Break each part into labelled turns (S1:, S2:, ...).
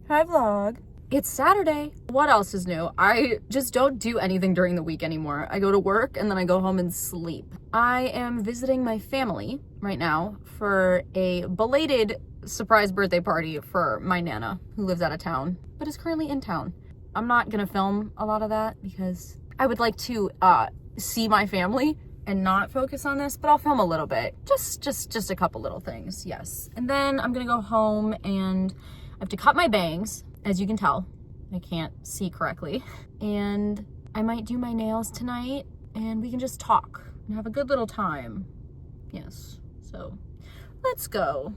S1: Hi, vlog. It's Saturday. What else is new? I just don't do anything during the week anymore. I go to work and then I go home and sleep. I am visiting my family right now for a belated surprise birthday party for my Nana, who lives out of town, but is currently in town. I'm not gonna film a lot of that because I would like to see my family and not focus on this, but I'll film a little bit. Just a couple little things, yes. And then I'm gonna go home and I have to cut my bangs. As you can tell, I can't see correctly. And I might do my nails tonight and we can just talk and have a good little time. Yes, so let's go.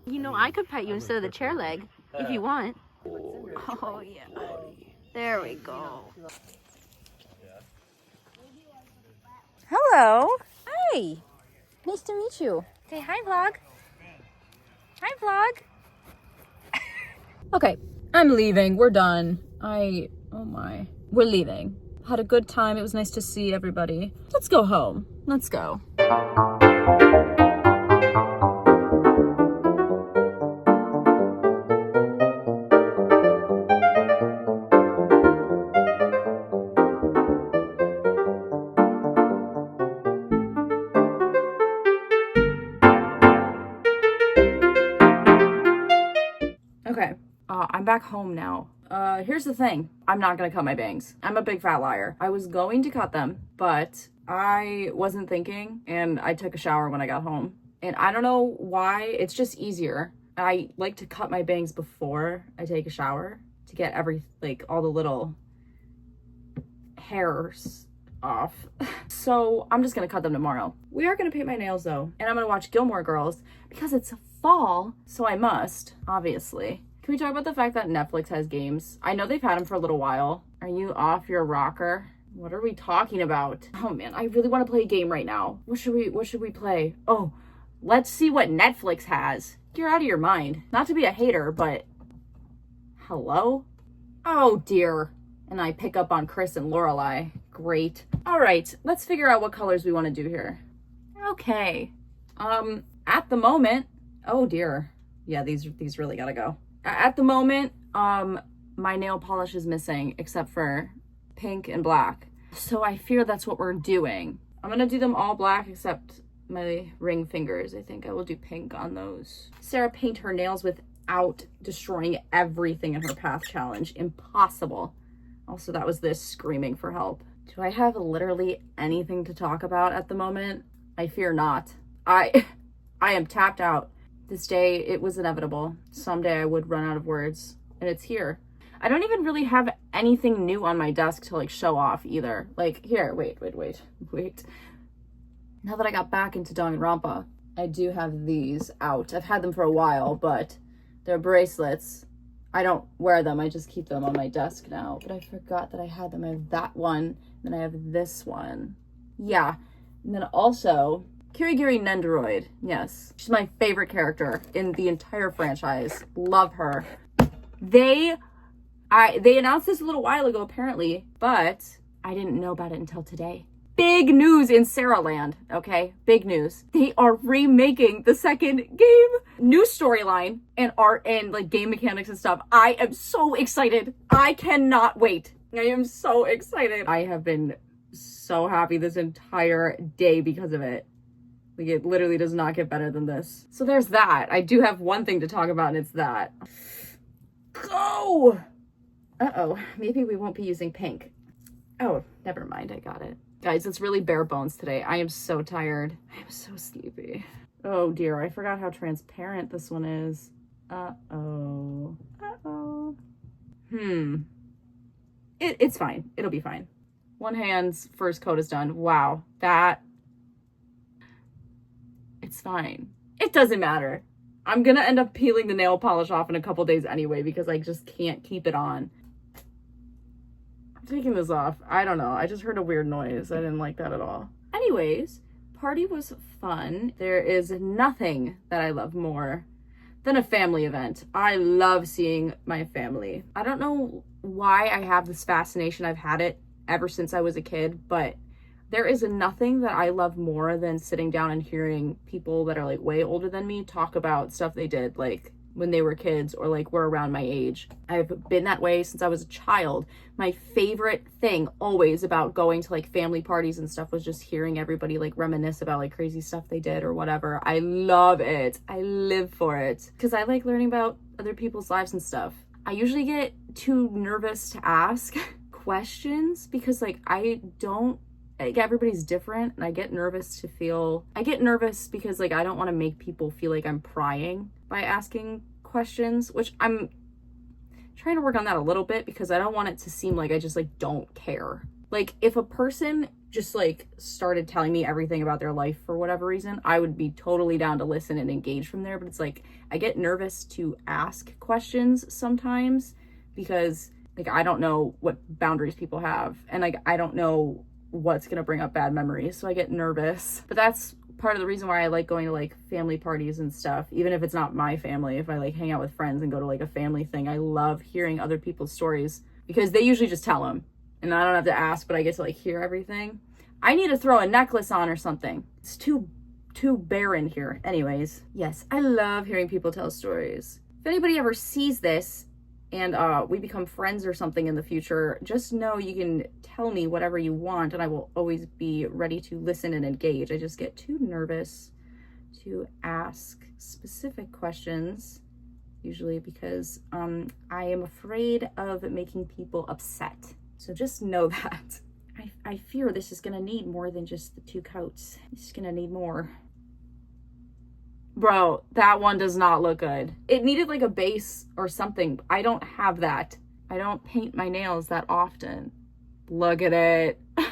S1: You know, I could pet you instead of the chair leg if you want. Oh, yeah. There we go. Hello. Hi. Nice to meet you. Say hi, vlog. Hi, vlog. Okay, I'm leaving. We're done. Oh my. We're leaving. Had a good time. It was nice to see everybody. Let's go home. Let's go. Okay, I'm back home now. Here's the thing. I'm not gonna cut my bangs. I'm a big fat liar. I was going to cut them, but I wasn't thinking and I took a shower when I got home. And I don't know why, it's just easier. I like to cut my bangs before I take a shower to get all the little hairs off. So I'm just gonna cut them tomorrow. We are gonna paint my nails though, and I'm gonna watch Gilmore Girls because it's fall, so I must, obviously. Can we talk about the fact that Netflix has games? I know they've had them for a little while. Are you off your rocker? What are we talking about? Oh man, I really want to play a game right now. What should we play? Oh, let's see what Netflix has. You're out of your mind. Not to be a hater, but hello? Oh dear. And I pick up on Chris and Lorelai. Great. All right, let's figure out what colors we want to do here. Okay. At the moment, oh dear. Yeah, these really gotta go. At the moment, my nail polish is missing except for pink and black. So I fear that's what we're doing. I'm gonna do them all black except my ring fingers. I think I will do pink on those. Sarah paint her nails without destroying everything in her path challenge. Impossible. Also, that was this screaming for help. Do I have literally anything to talk about at the moment? I fear not. I am tapped out. This day, it was inevitable. Someday I would run out of words, and it's here. I don't even really have anything new on my desk to show off either. Here, wait. Now that I got back into Danganronpa, I do have these out. I've had them for a while, but they're bracelets. I don't wear them, I just keep them on my desk now. But I forgot that I had them. I have that one, then I have this one. Yeah, and then also Kirigiri Nendoroid, yes. She's my favorite character in the entire franchise. Love her. They announced this a little while ago, apparently, but I didn't know about it until today. Big news in Sarahland, okay? Big news. They are remaking the second game. New storyline and art and game mechanics and stuff. I am so excited. I cannot wait. I am so excited. I have been so happy this entire day because of it. It literally does not get better than this. So there's that. I do have one thing to talk about, and it's that. Go! Uh-oh. Maybe we won't be using pink. Oh, never mind. I got it. Guys, it's really bare bones today. I am so tired. I am so sleepy. Oh dear, I forgot how transparent this one is. Uh-oh. Uh-oh. It's fine. It'll be fine. One hand's first coat is done. Wow. It's fine. It doesn't matter. I'm gonna end up peeling the nail polish off in a couple days anyway because I just can't keep it on. I'm taking this off. I don't know. I just heard a weird noise. I didn't like that at all. Anyways, party was fun. There is nothing that I love more than a family event. I love seeing my family. I don't know why I have this fascination. I've had it ever since I was a kid, but there is nothing that I love more than sitting down and hearing people that are like way older than me talk about stuff they did like when they were kids or like were around my age. I've been that way since I was a child. My favorite thing always about going to like family parties and stuff was just hearing everybody like reminisce about like crazy stuff they did or whatever. I love it. I live for it because I like learning about other people's lives and stuff. I usually get too nervous to ask questions because like everybody's different and I get nervous because like I don't want to make people feel like I'm prying by asking questions, which I'm trying to work on that a little bit because I don't want it to seem like I just like don't care. Like if a person just like started telling me everything about their life for whatever reason, I would be totally down to listen and engage from there, but it's like I get nervous to ask questions sometimes because like I don't know what boundaries people have and like I don't know what's gonna bring up bad memories, so I get nervous. But that's part of the reason why I like going to like family parties and stuff, even if it's not my family. If I like hang out with friends and go to like a family thing, I love hearing other people's stories because they usually just tell them and I don't have to ask, but I get to like hear everything. I need to throw a necklace on or something. It's too barren here. Anyways, yes, I love hearing people tell stories. If anybody ever sees this and we become friends or something in the future, just know you can tell me whatever you want and I will always be ready to listen and engage. I just get too nervous to ask specific questions, usually because I am afraid of making people upset. So just know that. I fear this is gonna need more than just the 2 coats. It's gonna need more. Bro, that one does not look good. It needed like a base or something. I don't have that. I don't paint my nails that often. Look at it. It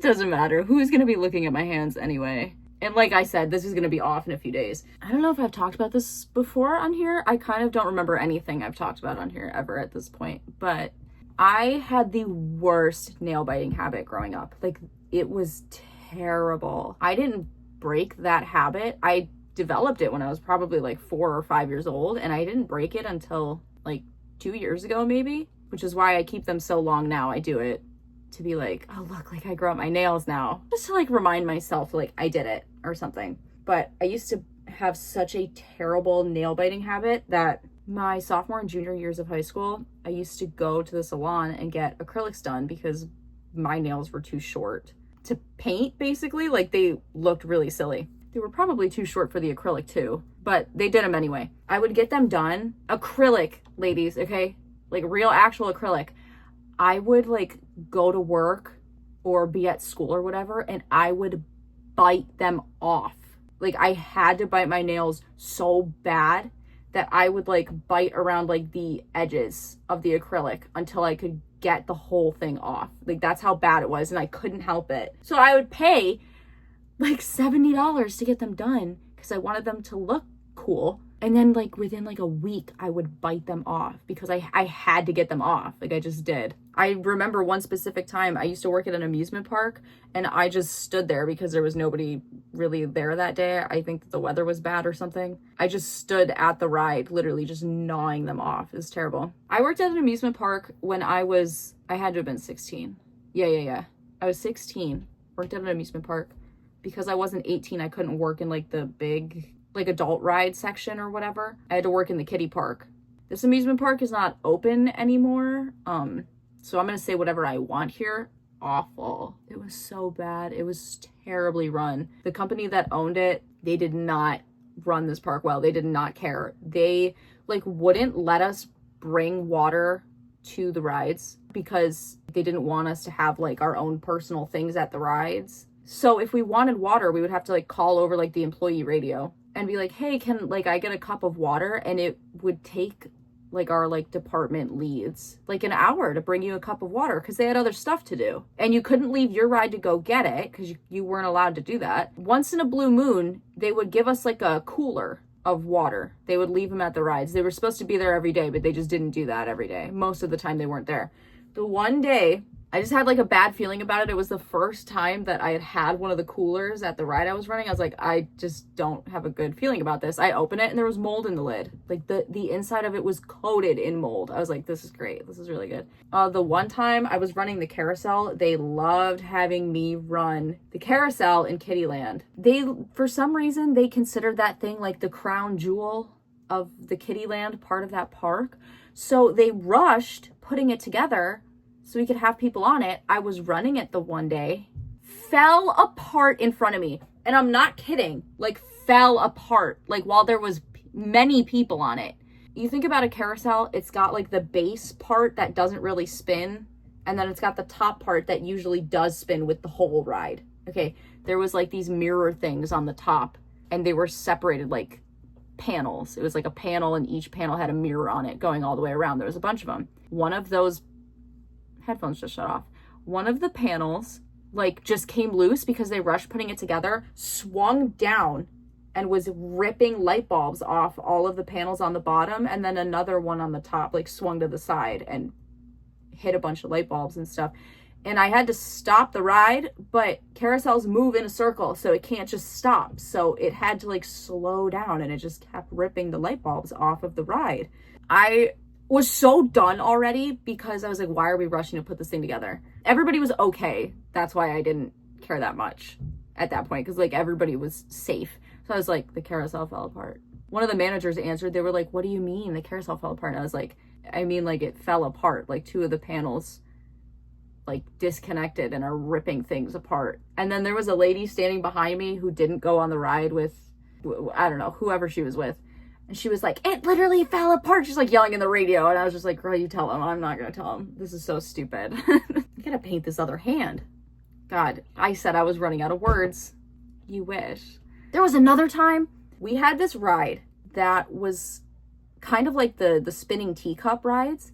S1: doesn't matter. Who's gonna be looking at my hands anyway? And like I said, this is gonna be off in a few days. I don't know if I've talked about this before on here. I kind of don't remember anything I've talked about on here ever at this point, but I had the worst nail biting habit growing up. Like it was terrible. I didn't break that habit. I developed it when I was probably like 4 or 5 years old and I didn't break it until like 2 years ago maybe, which is why I keep them so long now. I do it to be like, oh look, like I grow out my nails now, just to like remind myself like I did it or something. But I used to have such a terrible nail biting habit that my sophomore and junior years of high school, I used to go to the salon and get acrylics done because my nails were too short to paint. Basically, like they looked really silly. They were probably too short for the acrylic too, but they did them anyway. I would get them done. Acrylic, ladies, okay? Like real actual acrylic. I would like go to work or be at school or whatever and I would bite them off. Like I had to bite my nails so bad that I would like bite around like the edges of the acrylic until I could get the whole thing off. Like that's how bad it was and I couldn't help it. So I would pay like $70 to get them done because I wanted them to look cool. And then like within like a week I would bite them off because I had to get them off. Like I just did. I remember one specific time I used to work at an amusement park and I just stood there because there was nobody really there that day. I think the weather was bad or something. I just stood at the ride, literally just gnawing them off. It was terrible. I worked at an amusement park when I had to have been 16. Yeah. I was 16, worked at an amusement park. Because I wasn't 18, I couldn't work in like the big like adult ride section or whatever. I had to work in the kiddie park. This amusement park is not open anymore. So I'm gonna say whatever I want here. Awful. It was so bad. It was terribly run. The company that owned it, they did not run this park well. They did not care. They like wouldn't let us bring water to the rides because they didn't want us to have like our own personal things at the rides. So if we wanted water, we would have to like call over like the employee radio and be like, hey, can like I get a cup of water? And it would take like our like department leads like an hour to bring you a cup of water because they had other stuff to do. And you couldn't leave your ride to go get it because you weren't allowed to do that. Once in a blue moon, they would give us like a cooler of water. They would leave them at the rides. They were supposed to be there every day, but they just didn't do that every day. Most of the time they weren't there. The one day I just had like a bad feeling about it. It was the first time that I had one of the coolers at the ride I was running. I was like, I just don't have a good feeling about this. I opened it and there was mold in the lid. Like the inside of it was coated in mold. I was like, this is great. This is really good. The one time I was running the carousel, they loved having me run the carousel in Kittyland. For some reason, they considered that thing like the crown jewel of the Kittyland part of that park. So they rushed putting it together so we could have people on it. I was running it the one day, fell apart in front of me. And I'm not kidding, like fell apart, like while there was many people on it. You think about a carousel, it's got like the base part that doesn't really spin. And then it's got the top part that usually does spin with the whole ride. Okay, there was like these mirror things on the top and they were separated like panels. It was like a panel and each panel had a mirror on it going all the way around. There was a bunch of them. One of those headphones just shut off. One of the panels like just came loose because they rushed putting it together, swung down and was ripping light bulbs off all of the panels on the bottom, and then another one on the top like swung to the side and hit a bunch of light bulbs and stuff. And I had to stop the ride, but carousels move in a circle, so it can't just stop. So it had to like slow down and it just kept ripping the light bulbs off of the ride. I was so done already because I was like, why are we rushing to put this thing together? Everybody was okay. That's why I didn't care that much at that point, because like everybody was safe. So I was like, the carousel fell apart. One of the managers answered. They were like, what do you mean the carousel fell apart? And I was like, I mean like it fell apart. Like two of the panels like disconnected and are ripping things apart. And then there was a lady standing behind me who didn't go on the ride with, I don't know, whoever she was with. And she was like, it literally fell apart. She's like yelling in the radio. And I was just like, girl, you tell him. I'm not going to tell him. This is so stupid. I gotta paint this other hand. God, I said I was running out of words. You wish. There was another time we had this ride that was kind of like the spinning teacup rides,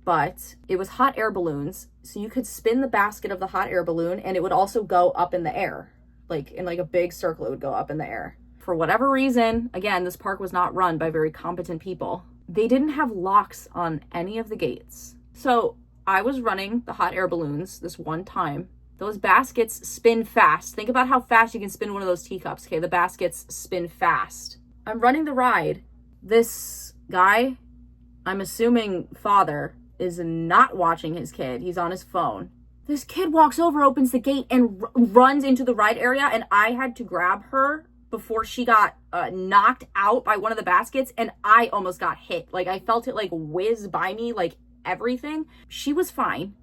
S1: but it was hot air balloons. So you could spin the basket of the hot air balloon and it would also go up in the air. Like in like a big circle, it would go up in the air. For whatever reason, again, this park was not run by very competent people. They didn't have locks on any of the gates. So I was running the hot air balloons this one time. Those baskets spin fast. Think about how fast you can spin one of those teacups, okay? The baskets spin fast. I'm running the ride. This guy, I'm assuming father, is not watching his kid. He's on his phone. This kid walks over, opens the gate, and runs into the ride area, and I had to grab her before she got knocked out by one of the baskets, and I almost got hit. Like, I felt it, like, whiz by me, like, everything. She was fine,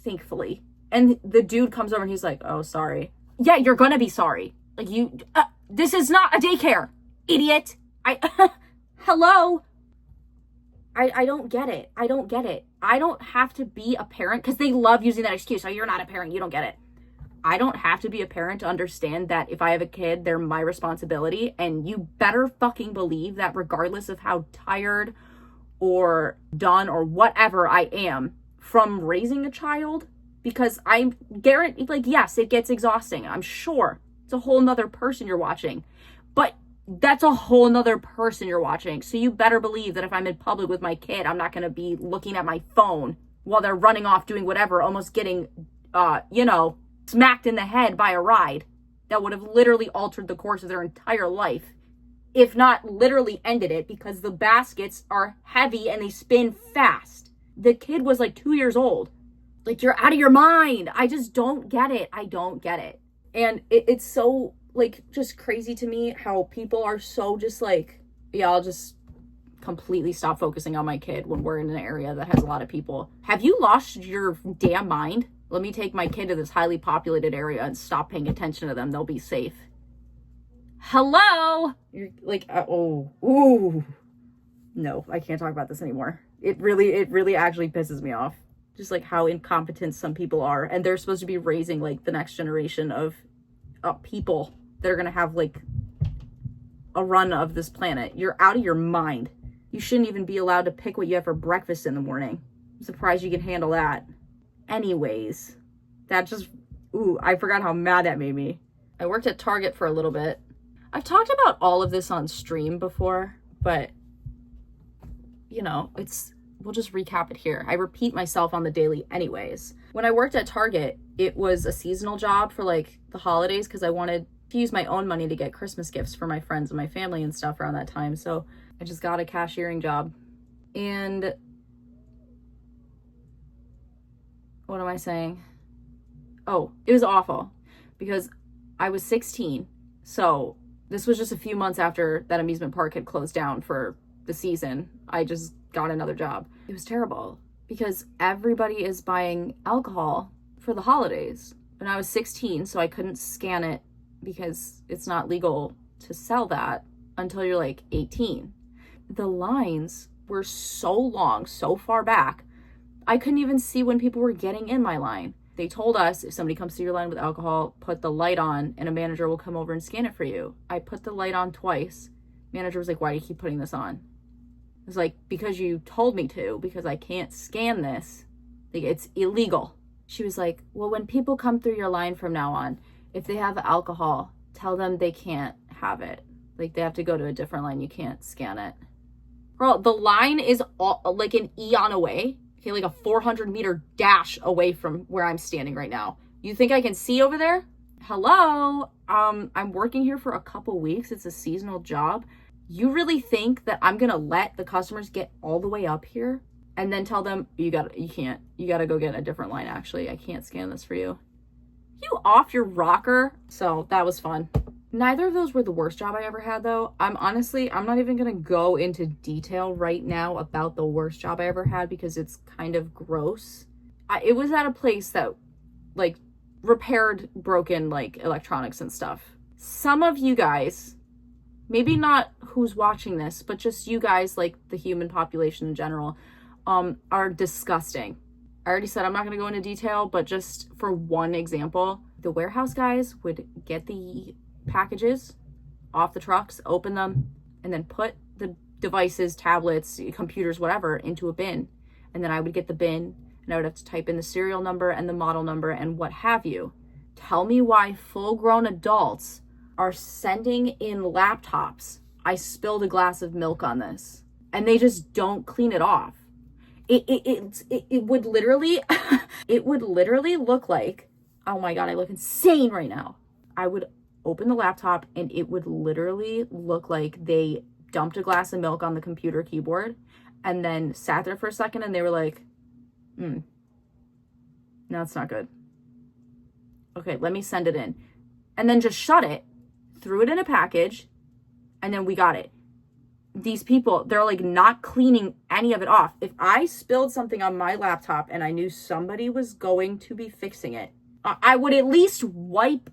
S1: thankfully. And the dude comes over, and he's like, oh, sorry. Yeah, you're gonna be sorry. Like, this is not a daycare, idiot. Hello? I don't get it. I don't get it. I don't have to be a parent, because they love using that excuse. Oh, you're not a parent, you don't get it. I don't have to be a parent to understand that if I have a kid, they're my responsibility. And you better fucking believe that regardless of how tired or done or whatever I am from raising a child, because I'm guaranteed, like, yes, it gets exhausting. I'm sure it's a whole nother person you're watching, but that's a whole nother person you're watching. So you better believe that if I'm in public with my kid, I'm not going to be looking at my phone while they're running off doing whatever, almost getting, smacked in the head by a ride that would have literally altered the course of their entire life, if not literally ended it, because the baskets are heavy and they spin fast. The kid was like 2 years old. Like, you're out of your mind. I just don't get it. I don't get it. And it's so, like, just crazy to me how people are so just like, yeah, I'll just completely stop focusing on my kid when we're in an area that has a lot of people. Have you lost your damn mind? Let me take my kid to this highly populated area and stop paying attention to them. They'll be safe. Hello? You're like, ooh. No, I can't talk about this anymore. It really actually pisses me off. Just like how incompetent some people are. And they're supposed to be raising like the next generation of people that are going to have like a run of this planet. You're out of your mind. You shouldn't even be allowed to pick what you have for breakfast in the morning. I'm surprised you can handle that. Anyways, that just, ooh, I forgot how mad that made me. I worked at Target for a little bit. I've talked about all of this on stream before, but you know, we'll just recap it here. I repeat myself on the daily anyways. When I worked at Target, it was a seasonal job for like the holidays because I wanted to use my own money to get Christmas gifts for my friends and my family and stuff around that time. So I just got a cashiering job. And what am I saying? Oh, it was awful because I was 16. So this was just a few months after that amusement park had closed down for the season. I just got another job. It was terrible because everybody is buying alcohol for the holidays. And I was 16, so I couldn't scan it because it's not legal to sell that until you're like 18. The lines were so long, so far back, I couldn't even see when people were getting in my line. They told us if somebody comes to your line with alcohol, put the light on and a manager will come over and scan it for you. I put the light on twice. Manager was like, why do you keep putting this on? I was like, because you told me to, because I can't scan this. Like, it's illegal. She was like, well, when people come through your line from now on, if they have alcohol, tell them they can't have it. Like, they have to go to a different line. You can't scan it. Girl, the line is all, like an eon away. Okay, like a 400-meter dash away from where I'm standing right now. You think I can see over there? Hello? I'm working here for a couple weeks. It's a seasonal job. You really think that I'm gonna let the customers get all the way up here and then tell them, you gotta go get a different line, actually. I can't scan this for you. You off your rocker? So that was fun. Neither of those were the worst job I ever had, though. I'm not even gonna go into detail right now about the worst job I ever had because it's kind of gross. It was at a place that, like, repaired broken, like, electronics and stuff. Some of you guys, maybe not who's watching this, but just you guys, like the human population in general, are disgusting. I already said I'm not gonna go into detail, but just for one example, the warehouse guys would get the packages off the trucks, open them, and then put the devices, tablets, computers, whatever, into a bin. And then I would get the bin and I would have to type in the serial number and the model number and what have you. Tell me why full-grown adults are sending in laptops. I spilled a glass of milk on this and they just don't clean it off. It would literally it would literally look like, oh my god, I look insane right now. I would open the laptop and it would literally look like they dumped a glass of milk on the computer keyboard and then sat there for a second and they were like, no, it's not good. Okay, let me send it in. And then just shut it, threw it in a package, and then we got it. These people, they're like not cleaning any of it off. If I spilled something on my laptop and I knew somebody was going to be fixing it, I would at least wipe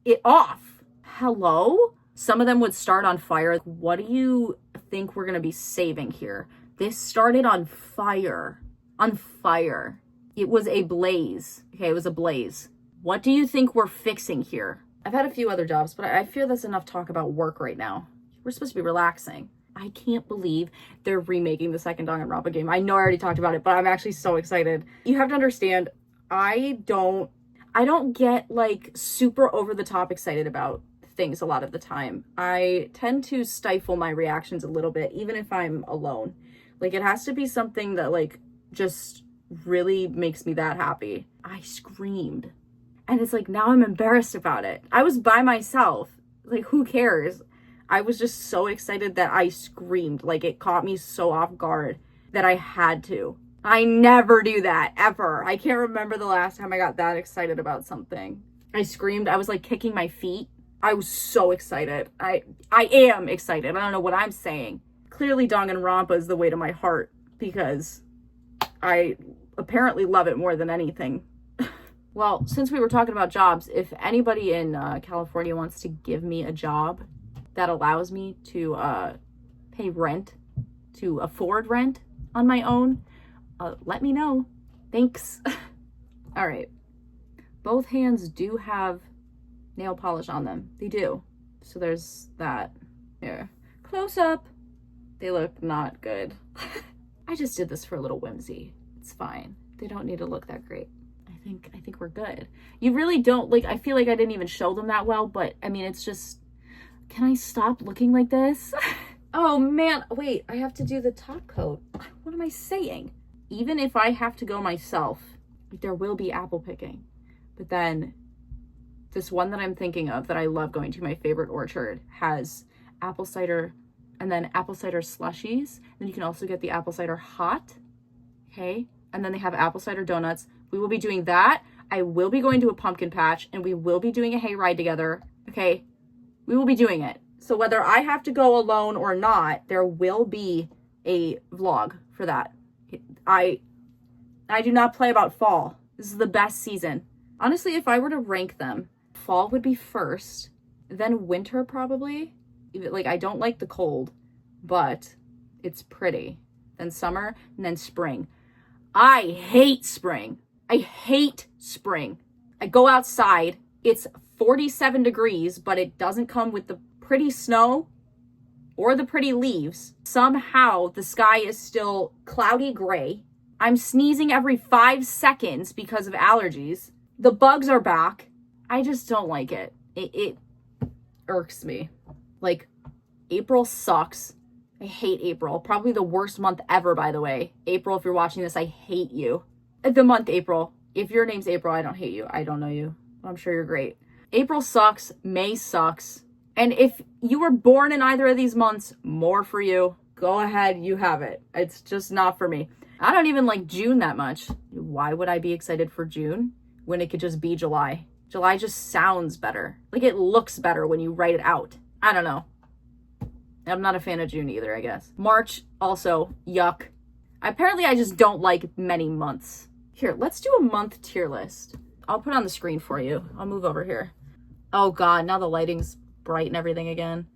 S1: it off. Hello? Some of them would start on fire. Like, what do you think we're gonna be saving here? This started on fire. On fire. It was a blaze. Okay, it was a blaze. What do you think we're fixing here? I've had a few other jobs, but I feel that's enough talk about work right now. We're supposed to be relaxing. I can't believe they're remaking the second Danganronpa game. I know I already talked about it, but I'm actually so excited. You have to understand, I don't get like super over the top excited about things a lot of the time. I tend to stifle my reactions a little bit, even if I'm alone. Like, it has to be something that like just really makes me that happy. I screamed. And it's like, now I'm embarrassed about it. I was by myself. Like, who cares? I was just so excited that I screamed. Like, it caught me so off guard that I had to. I never do that, ever. I can't remember the last time I got that excited about something. I screamed. I was like kicking my feet. I was so excited. I am excited. I don't know what I'm saying. Clearly Danganronpa is the way to my heart because I apparently love it more than anything. Well, since we were talking about jobs, if anybody in California wants to give me a job that allows me to pay rent, to afford rent on my own, let me know. Thanks. All right. Both hands do have nail polish on them. They do. So there's that. Here. Close up. They look not good. I just did this for a little whimsy. It's fine. They don't need to look that great. I think we're good. You really don't, like, I feel like I didn't even show them that well, but I mean, it's just, can I stop looking like this? Oh man, wait, I have to do the top coat. What am I saying? Even if I have to go myself, there will be apple picking. But then this one that I'm thinking of that I love going to, my favorite orchard, has apple cider and then apple cider slushies. Then you can also get the apple cider hot. Okay. And then they have apple cider donuts. We will be doing that. I will be going to a pumpkin patch and we will be doing a hayride together. Okay. We will be doing it. So whether I have to go alone or not, there will be a vlog for that. I do not play about fall. This is the best season. Honestly, if I were to rank them, fall would be first, then winter probably. Like, I don't like the cold, but it's pretty. Then summer, and then spring. I hate spring. I hate spring. I go outside, it's 47 degrees, but it doesn't come with the pretty snow or the pretty leaves. Somehow the sky is still cloudy gray. I'm sneezing every 5 seconds because of allergies. The bugs are back. I just don't like it. It irks me. Like, April sucks. I hate April. Probably the worst month ever, by the way. April, if you're watching this, I hate you. The month April. If your name's April, I don't hate you. I don't know you. I'm sure you're great. April sucks. May sucks. And if you were born in either of these months, more for you. Go ahead, you have it. It's just not for me. I don't even like June that much. Why would I be excited for June when it could just be July? July just sounds better. Like, it looks better when you write it out. I don't know. I'm not a fan of June either, I guess. March, also, yuck. Apparently, I just don't like many months. Here, let's do a month tier list. I'll put it on the screen for you. I'll move over here. Oh God, now the lighting's bright and everything again.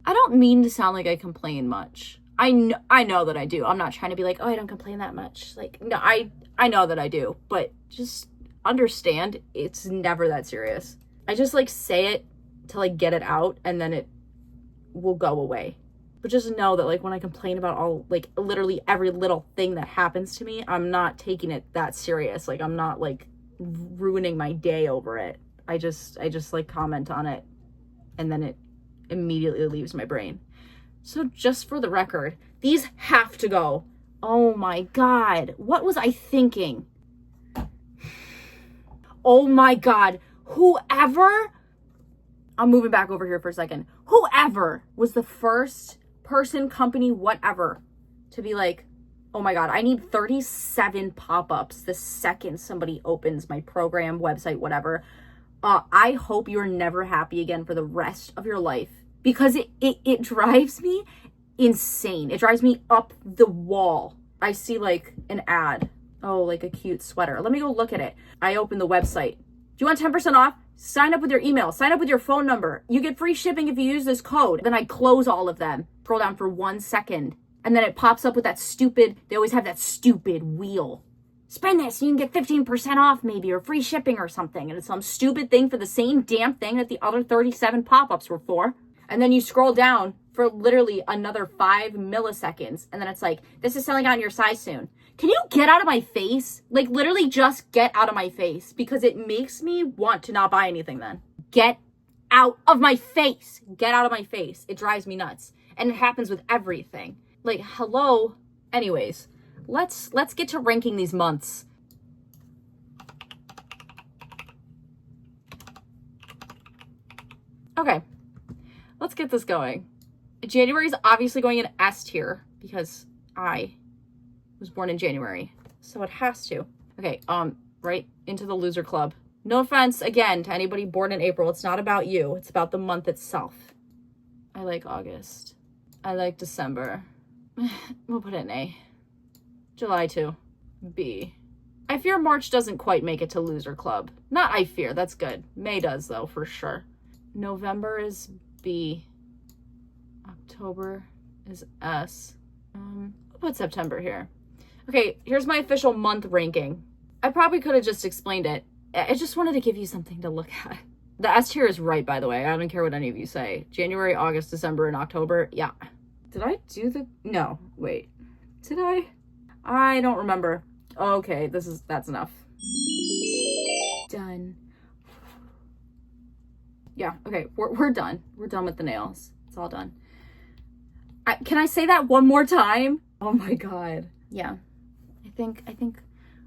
S1: I don't mean to sound like I complain much. I know that I do. I'm not trying to be like, oh, I don't complain that much. Like, no, I know that I do, but just understand it's never that serious. I just like say it to like get it out and then it will go away. But just know that like when I complain about all, like literally every little thing that happens to me, I'm not taking it that serious. Like, I'm not like ruining my day over it. I just like comment on it and then it immediately leaves my brain. So just for the record, these have to go. Oh my God. What was I thinking? Oh my God. Whoever, I'm moving back over here for a second. Whoever was the first person, company, whatever, to be like, oh my God, I need 37 pop-ups the second somebody opens my program, website, whatever. I hope you're never happy again for the rest of your life. Because it drives me insane. It drives me up the wall. I see like an ad. Oh, like a cute sweater. Let me go look at it. I open the website. Do you want 10% off? Sign up with your email. Sign up with your phone number. You get free shipping if you use this code. Then I close all of them. Scroll down for 1 second. And then it pops up with that stupid, they always have that stupid wheel. Spend this and you can get 15% off maybe, or free shipping or something. And it's some stupid thing for the same damn thing that the other 37 pop-ups were for. And then you scroll down for literally another 5 milliseconds. And then it's like, this is selling out in your size soon. Can you get out of my face? Like, literally just get out of my face, because it makes me want to not buy anything then. Get out of my face. Get out of my face. It drives me nuts. And it happens with everything. Like, hello. Anyways, let's get to ranking these months. Okay. Let's get this going. January is obviously going in S tier because I was born in January. So it has to. Okay, right into the loser club. No offense, again, to anybody born in April. It's not about you. It's about the month itself. I like August. I like December. We'll put it in A. July too. B. I fear March doesn't quite make it to loser club. Not I fear, that's good. May does though, for sure. November is B. October is S. I'll put September here. Okay, here's my official month ranking. I probably could have just explained it. I just wanted to give you something to look at. The S tier is right, by the way. I don't care what any of you say. January, August, December, and October. Yeah. Did I do the... No, wait. Did I? I don't remember. Okay, that's enough. Done. Yeah, okay, we're done. We're done with the nails. It's all done. Can I say that one more time? Oh my god. Yeah, I think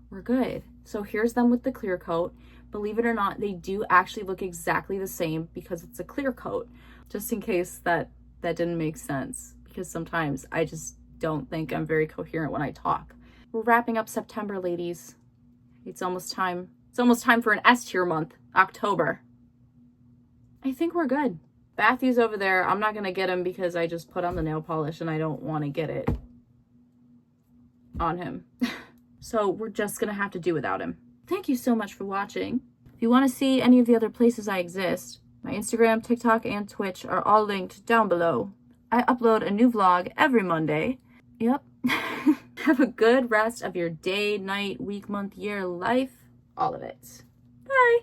S1: we're good. So here's them with the clear coat. Believe it or not, they do actually look exactly the same because it's a clear coat. Just in case that didn't make sense, because sometimes I just don't think I'm very coherent when I talk. We're wrapping up September, ladies. It's almost time. It's almost time for an S tier month, October. I think we're good. Matthew's over there. I'm not going to get him because I just put on the nail polish and I don't want to get it on him. So we're just going to have to do without him. Thank you so much for watching. If you want to see any of the other places I exist, my Instagram, TikTok, and Twitch are all linked down below. I upload a new vlog every Monday. Yep. Have a good rest of your day, night, week, month, year, life. All of it. Bye.